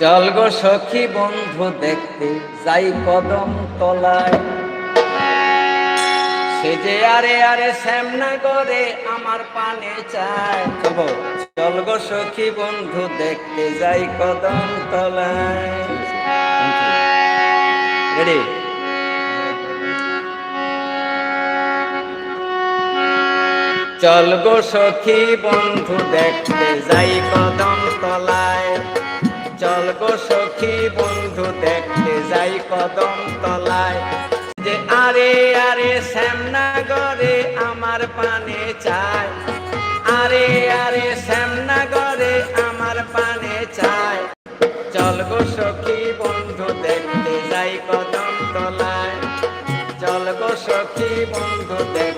চল গো সখী বন্ধু দেখতে যাই কদম তলায়, সে যে আরে আরে শ্যামনগরে আমার পানে চায়। চল গো সখী বন্ধু দেখতে যাই কদম তলায়। রেডি? চল গো সখী বন্ধু দেখতে যাই কদম তলায়, চল গো সখী বন্ধু দেখতে যাই কদম তলায়, যে আরে আরে শ্যামনগরে আমার পানে চায়, আরে আরে শ্যামনগরে আমার পানে চায়। চল গো সখী বন্ধু দেখতে যাই কদম তলায়, চল গো সখী বন্ধু দেখতে